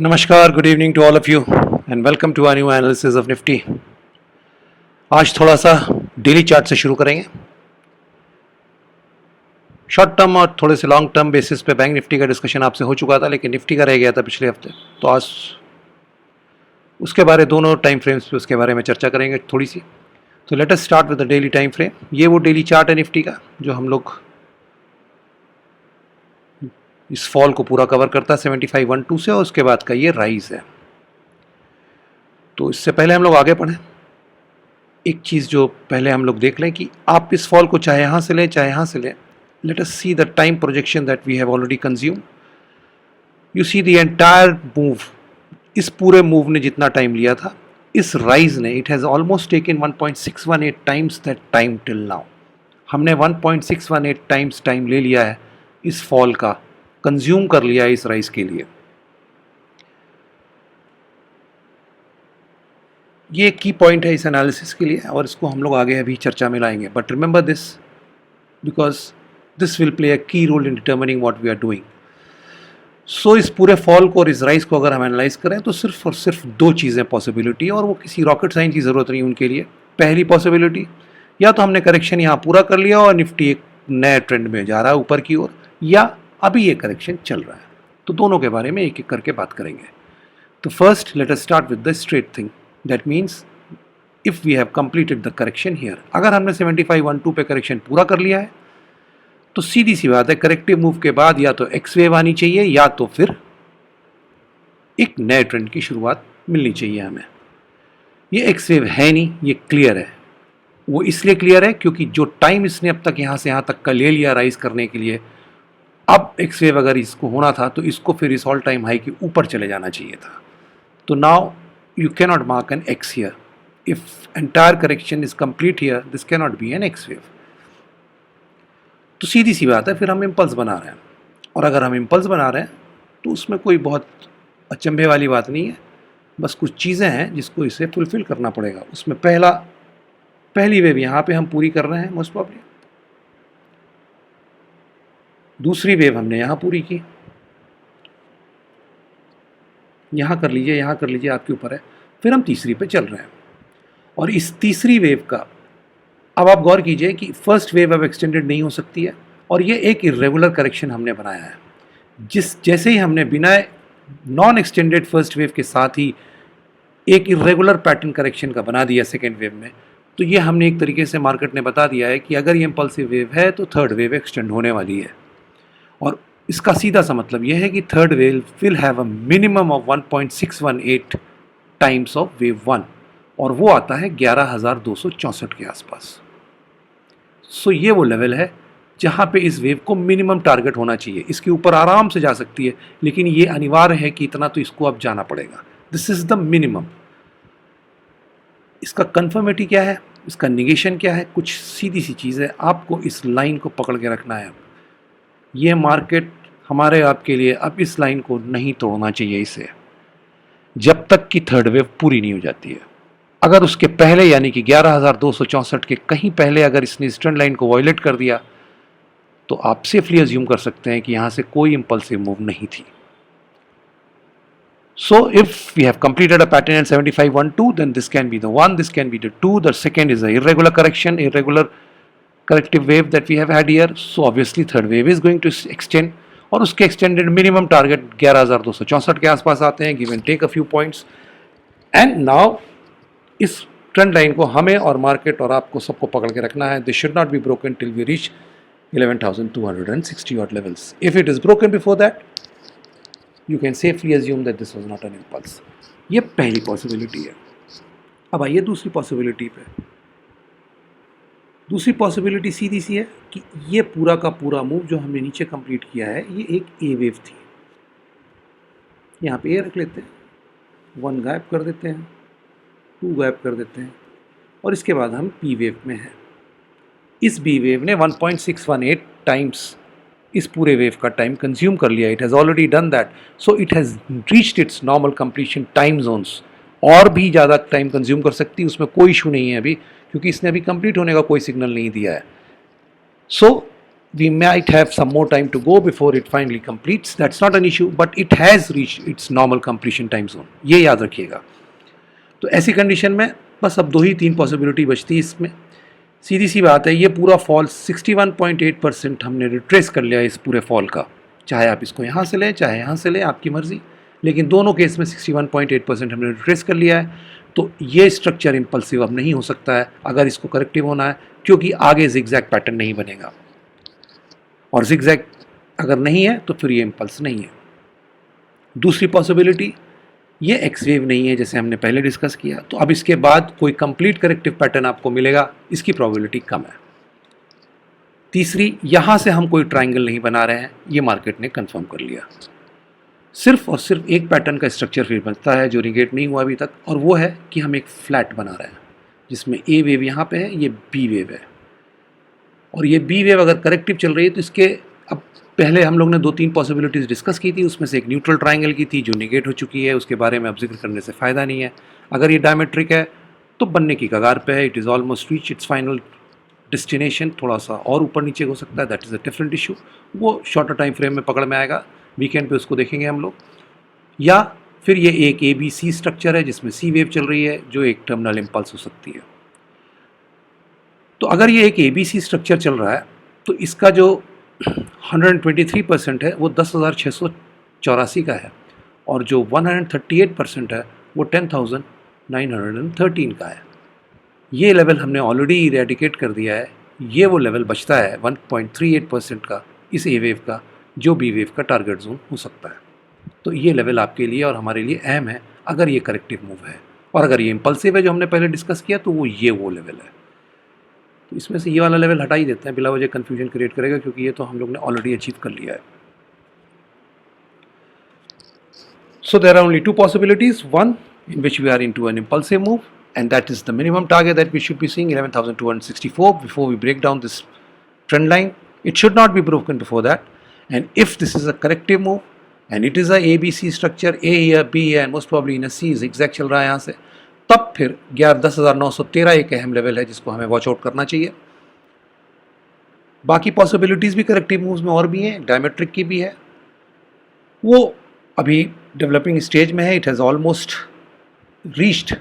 नमस्कार, good evening to all of you and welcome to our new analysis of Nifty. आज थोड़ा सा daily chart से शुरू करेंगे। शॉर्ट टर्म और थोड़े से लॉन्ग टर्म बेसिस पे बैंक निफ्टी का डिस्कशन आपसे हो चुका था, लेकिन निफ्टी का रह गया था पिछले हफ्ते, तो आज उसके बारे दोनों टाइम फ्रेम्स पे उसके बारे में चर्चा करेंगे थोड़ी सी। तो late us start with the daily time frame. ये वो डेली चार्ट है निफ्टी का जो हम लोग इस फॉल को पूरा कवर करता है 7512 से, और उसके बाद का ये राइज है। तो इससे पहले हम लोग आगे बढ़ें, एक चीज़ जो पहले हम लोग देख लें कि आप इस फॉल को चाहे यहाँ से लें चाहे यहाँ से लें। Let us see the time projection that we have already consume. You see the entire move, इस पूरे मूव ने जितना टाइम लिया था, इस राइज ने it has almost taken 1.618 times that time till now. हमने 1.618 टाइम्स टाइम ले लिया है इस फॉल का, कंज्यूम कर लिया है इस राइज के लिए। ये एक की पॉइंट है इस एनालिसिस के लिए, और इसको हम लोग आगे अभी चर्चा में लाएंगे। But remember this because this will play a key role in determining what we are doing. So इस पूरे फॉल को और इस राइज को अगर हम एनालाइज करें तो सिर्फ और सिर्फ दो चीज़ें पॉसिबिलिटी, और वो किसी रॉकेट साइंस की ज़रूरत नहीं उनके लिए। पहली पॉसिबिलिटी, या तो हमने करेक्शन यहाँ पूरा कर लिया और निफ्टी एक नए ट्रेंड में जा रहा है ऊपर की ओर, या अभी ये करेक्शन चल रहा है। तो दोनों के बारे में एक एक करके बात करेंगे। तो first let us start with the straight thing, that means if we have completed the correction here. अगर हमने 7512 पे करेक्शन पूरा कर लिया है तो सीधी सी बात है, करेक्टिव मूव के बाद या तो एक्स वेव आनी चाहिए या तो फिर एक नए ट्रेंड की शुरुआत मिलनी चाहिए हमें। ये एक्स वेव है नहीं, ये क्लियर है। वो इसलिए क्लियर है क्योंकि जो टाइम इसने अब तक यहाँ से यहाँ तक का ले लिया राइज करने के लिए, अब एक्स वेव अगर इसको होना था तो इसको फिर इस ऑल टाइम हाई के ऊपर चले जाना चाहिए था। तो now you cannot mark an X here. If entire correction is complete here, this cannot be an X wave. तो सीधी सी बात है, फिर हम इम्पल्स बना रहे हैं, और अगर हम इम्पल्स बना रहे हैं तो उसमें कोई बहुत अचंभे वाली बात नहीं है। बस कुछ चीज़ें हैं जिसको इसे फुलफिल करना पड़ेगा। उसमें पहली वेव यहाँ पे हम पूरी कर रहे हैं मोस्ट प्रॉब्ली, दूसरी वेव हमने यहाँ पूरी की, यहाँ कर लीजिए यहाँ कर लीजिए, आपके ऊपर है। फिर हम तीसरी पे चल रहे हैं, और इस तीसरी वेव का अब आप गौर कीजिए कि फर्स्ट वेव अब एक्सटेंडेड नहीं हो सकती है, और ये एक इरेगुलर करेक्शन हमने बनाया है। जैसे ही हमने बिना नॉन एक्सटेंडेड फर्स्ट वेव के साथ ही एक इरेगुलर पैटर्न करेक्शन का बना दिया सेकेंड वेव में, तो ये हमने एक तरीके से मार्केट ने बता दिया है कि अगर ये इम्पल्सिव वेव है तो थर्ड वेव एक्सटेंड होने वाली है। और इसका सीधा सा मतलब यह है कि third wave will have a minimum of 1.618 times of wave 1, और वो आता है 11,264 के आसपास। सो ये वो लेवल है जहाँ पे इस वेव को मिनिमम टारगेट होना चाहिए। इसके ऊपर आराम से जा सकती है, लेकिन ये अनिवार्य है कि इतना तो इसको अब जाना पड़ेगा। This is the minimum. इसका कन्फर्मिटी क्या है, इसका निगेशन क्या है, कुछ सीधी सी चीज़ है। आपको इस लाइन को पकड़ के रखना है। ये मार्केट हमारे आपके लिए अब इस लाइन को नहीं तोड़ना चाहिए इसे, जब तक कि थर्ड वेव पूरी नहीं हो जाती है। अगर उसके पहले यानी कि 11,264 के कहीं पहले अगर इसने इस ट्रेंड लाइन को वॉयलेट कर दिया तो आप सेफली अज्यूम कर सकते हैं कि यहाँ से कोई इंपल्सिव मूव नहीं थी। So if we have completed a pattern at 7512, then this can be the 1, this can be the 2, the second is a irregular correction, irregular corrective wave that we have had here. So obviously third wave is going to extend, और उसके extended minimum target 11,264 के आसपास आते हैं, give and take a few points. And now इस trend line को हमें और मार्केट और आपको सबको पकड़ के रखना है। This should not be broken till we reach 11,260 odd levels. If it is broken before that, you can safely assume that this was not an impulse. ये पहली पॉसिबिलिटी है। अब आइए दूसरी पॉसिबिलिटी पे। दूसरी पॉसिबिलिटी सीधी सी है कि ये पूरा का पूरा मूव जो हमने नीचे कंप्लीट किया है, ये एक ए वेव थी। यहाँ पे ए रख लेते हैं, 1 गायब कर देते हैं, 2 गायब कर देते हैं, और इसके बाद हम पी वेव में हैं। इस बी वेव ने 1.618 टाइम्स इस पूरे वेव का टाइम कंज्यूम कर लिया। It has already done that, so it has reached it's normal completion time zones. और भी ज़्यादा टाइम कंज्यूम कर सकती है, उसमें कोई इशू नहीं है अभी, क्योंकि इसने अभी कंप्लीट होने का कोई सिग्नल नहीं दिया है। सो we might have some more time to go before it finally completes. That's not an issue, but it has reached its normal completion time zone. ये याद रखिएगा. तो ऐसी कंडीशन में बस अब 2 ही 3 पॉसिबिलिटी बचती है इसमें. सीधी सी बात है, ये पूरा फॉल 61.8% हमने रिट्रेस कर लिया इस पूरे फॉल का. चाहे आप इसको यहाँ से लें चाहे यहाँ से लें, आपकी मर्जी, लेकिन दोनों केस में 61.8% हमने रिट्रेस कर लिया है. तो ये स्ट्रक्चर इम्पल्सिव अब नहीं हो सकता है अगर इसको करेक्टिव होना है, क्योंकि आगे जिगजैग पैटर्न नहीं बनेगा, और जिगजैग अगर नहीं है तो फिर ये इम्पल्स नहीं है. दूसरी पॉसिबिलिटी, ये एक्स वेव नहीं है जैसे हमने पहले डिस्कस किया, तो अब इसके बाद कोई कंप्लीट करेक्टिव पैटर्न आपको मिलेगा, इसकी प्रोबेबिलिटी कम है. तीसरी, यहाँ से हम कोई ट्राइंगल नहीं बना रहे हैं, ये मार्केट ने कंफर्म कर लिया. सिर्फ और सिर्फ एक पैटर्न का स्ट्रक्चर फिर बनता है जो रिगेट नहीं हुआ अभी तक, और वो है कि हम एक फ्लैट बना रहे हैं जिसमें ए वेव यहाँ पे है, ये बी वेव है, और ये बी वेव अगर करेक्टिव चल रही है तो इसके, अब पहले हम लोग ने 2-3 पॉसिबिलिटीज़ डिस्कस की थी, उसमें से एक न्यूट्रल ट्राइंगल की थी जो निगेट हो चुकी है, उसके बारे में अब जिक्र करने से फ़ायदा नहीं है. अगर ये डायमेट्रिक है तो बनने की कगार पे है, it is almost reach its final destination. थोड़ा सा और ऊपर नीचे हो सकता है, that is a different issue, वो शॉर्टर टाइम फ्रेम में पकड़ में आएगा, वीकेंड पे उसको देखेंगे हम लोग. या फिर ये एक ABC स्ट्रक्चर है जिसमें सी वेव चल रही है जो एक टर्मिनल इम्पल्स हो सकती है. तो अगर ये एक ABC स्ट्रक्चर चल रहा है तो इसका जो 123% है वो 10,684 का है, और जो 138% है वो 10,913 का है. ये लेवल हमने ऑलरेडी इरेडिकेट कर दिया है. ये वो लेवल बचता है 1.38% का इस ए वेव का, जो बी वेव का टारगेट जोन हो सकता है. तो ये लेवल आपके लिए और हमारे लिए अहम है अगर ये करेक्टिव मूव है, और अगर ये इम्पल्सिव है जो हमने पहले डिस्कस किया तो वो लेवल है. तो इसमें से ये वाला लेवल हटा ही देते हैं, बिला वजह कन्फ्यूजन क्रिएट करेगा, क्योंकि ये तो हम लोग ने ऑलरेडी अचीव कर लिया है. So there are only 2 possibilities, one in which we are into an impulsive move, and that is the minimum target that we should be seeing, 11,264, before we break down this trend line. It should not be broken before that. And if this is a corrective move and it is a ABC structure, A here, B here, and most probably in a C zigzag चल रहा है यहाँ से, तब फिर 10,913 एक अहम level है जिसको हमें वॉच आउट करना चाहिए. बाकी पॉसिबिलिटीज़ भी करेक्टिव मूव्स में और भी हैं, डायमेट्रिक की भी है, वो अभी डेवलपिंग स्टेज में है. इट हैज़ ऑलमोस्ट रीच्ड,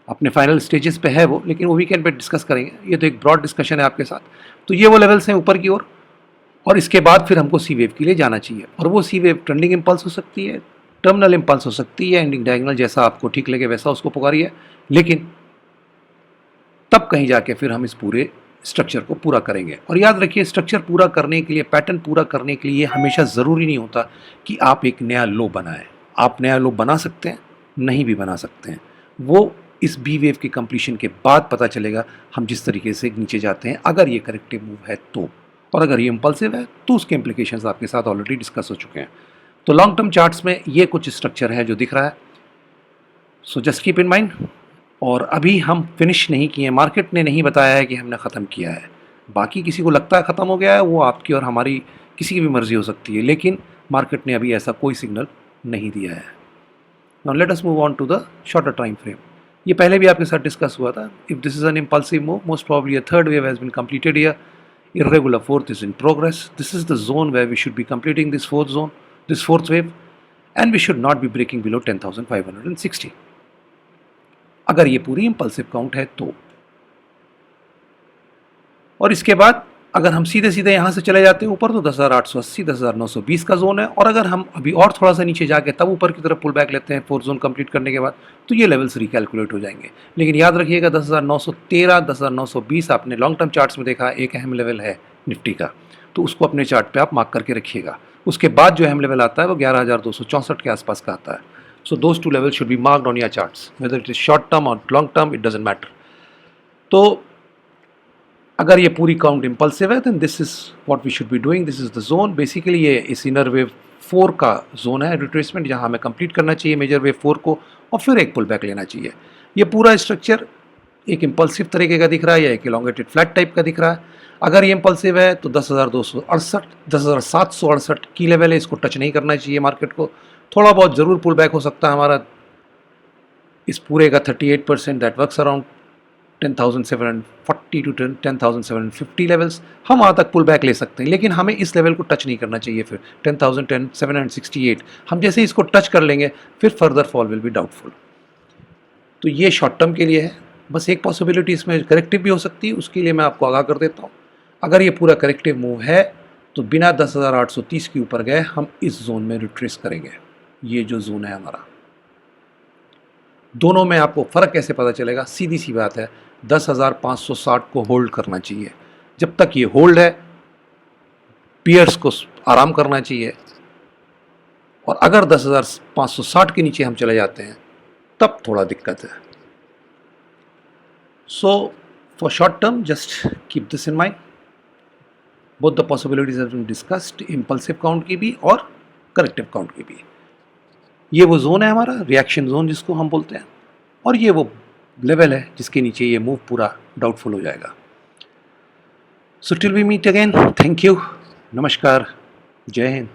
अपने फाइनल स्टेजेस पे है वो, लेकिन वो वीकेंड पे डिस्कस करेंगे. ये तो एक ब्रॉड डिस्कशन है आपके साथ. तो ये वो लेवल्स हैं ऊपर की ओर, और इसके बाद फिर हमको सी वेव के लिए जाना चाहिए, और वो सी वेव ट्रेंडिंग इम्पल्स हो सकती है, टर्मिनल इम्पल्स हो सकती है, एंडिंग डायगोनल, जैसा आपको ठीक लगे वैसा उसको पुकारिए, लेकिन तब कहीं जाके फिर हम इस पूरे स्ट्रक्चर को पूरा करेंगे. और याद रखिए, स्ट्रक्चर पूरा करने के लिए, पैटर्न पूरा करने के लिए हमेशा ज़रूरी नहीं होता कि आप एक नया लो बनाएं. आप नया लो बना सकते हैं, नहीं भी बना सकते हैं, वो इस बी वेव के कंप्लीशन के बाद पता चलेगा हम जिस तरीके से नीचे जाते हैं, अगर ये करेक्टिव मूव है तो. और अगर ये इम्पल्सिव है तो उसके इम्प्लीकेशंस आपके साथ ऑलरेडी डिस्कस हो चुके हैं. तो लॉन्ग टर्म चार्ट्स में ये कुछ स्ट्रक्चर है जो दिख रहा है, so just keep in mind. और अभी हम फिनिश नहीं किए, मार्केट ने नहीं बताया है कि हमने ख़त्म किया है. बाकी किसी को लगता है ख़त्म हो गया है, वो आपकी और हमारी किसी की भी मर्ज़ी हो सकती है, लेकिन मार्केट ने अभी ऐसा कोई सिग्नल नहीं दिया है. Now let us move on to the shorter time frame. ये पहले भी आपके साथ डिस्कस हुआ था. If this is an impulsive move, most probably a third wave has been completed here, irregular fourth is in progress. This is the zone where we should be completing this fourth wave, and we should not be breaking below 10,560 अगर ये पूरी impulsive count है तो. और इसके बाद अगर हम सीधे सीधे यहाँ से चले जाते हैं ऊपर तो 10,880 10,920 का जोन है. और अगर हम अभी और थोड़ा सा नीचे जाके तब ऊपर की तरफ पुल बैक लेते हैं फोर्थ जोन कंप्लीट करने के बाद, तो ये लेवल्स रिकैलकुलेट हो जाएंगे. लेकिन याद रखिएगा 10,913 10,920 आपने लॉन्ग टर्म चार्ट्स में देखा एक अहम लेवल है निफ्टी का, तो उसको अपने चार्ट पे आप मार्क करके रखिएगा. उसके बाद जो अहम लेवल आता है वो 11,264 के आसपास का आता है. So those two level should be marked on your charts, whether it is short term और long term, it doesn't matter. तो अगर ये पूरी काउंट इम्पल्सिव है then this is what we should be doing. This is the zone. Basically ये इस inner wave 4 का zone है रिट्रेसमेंट, जहाँ हमें कंप्लीट करना चाहिए मेजर वेव 4 को, और फिर एक पुल बैक लेना चाहिए. ये पूरा स्ट्रक्चर एक इम्पल्सिव तरीके का दिख रहा है या एक इलोंगेटेड फ्लैट टाइप का दिख रहा है. अगर ये इम्पल्सिव है तो 10,268 10,768 की लेवल है, इसको टच नहीं करना चाहिए मार्केट को. थोड़ा बहुत ज़रूर पुल बैक हो सकता है हमारा इस पूरे का 38%, that works around 10,740 to 10,750 levels, हम वहाँ तक पुल बैक ले सकते हैं, लेकिन हमें इस लेवल को टच नहीं करना चाहिए। फिर 10,768 हम जैसे ही इसको टच कर लेंगे फिर further fall will be doubtful. तो ये शॉर्ट टर्म के लिए है। बस एक पॉसिबिलिटी इसमें करेक्टिव भी हो सकती है, उसके लिए मैं आपको आगाह कर देता हूँ। अगर ये पूरा करेक्टिव मूव है तो बिना 10,830 के ऊपर गए हम इस जोन में रिट्रेस करेंगे। ये जो जोन है हमारा, दोनों में आपको फ़र्क कैसे पता चलेगा? सीधी सी बात है, 10,560 को होल्ड करना चाहिए। जब तक ये होल्ड है पियर्स को आराम करना चाहिए, और अगर 10,560 के नीचे हम चले जाते हैं तब थोड़ा दिक्कत है। So for short term just keep this in mind, both the possibilities have been discussed, impulsive count की भी और करेक्टिव काउंट की भी। ये वो जोन है हमारा रिएक्शन जोन जिसको हम बोलते हैं, और ये वो लेवल है जिसके नीचे ये मूव पूरा डाउटफुल हो जाएगा। So till we meet again, thank you, नमस्कार, जय हिंद।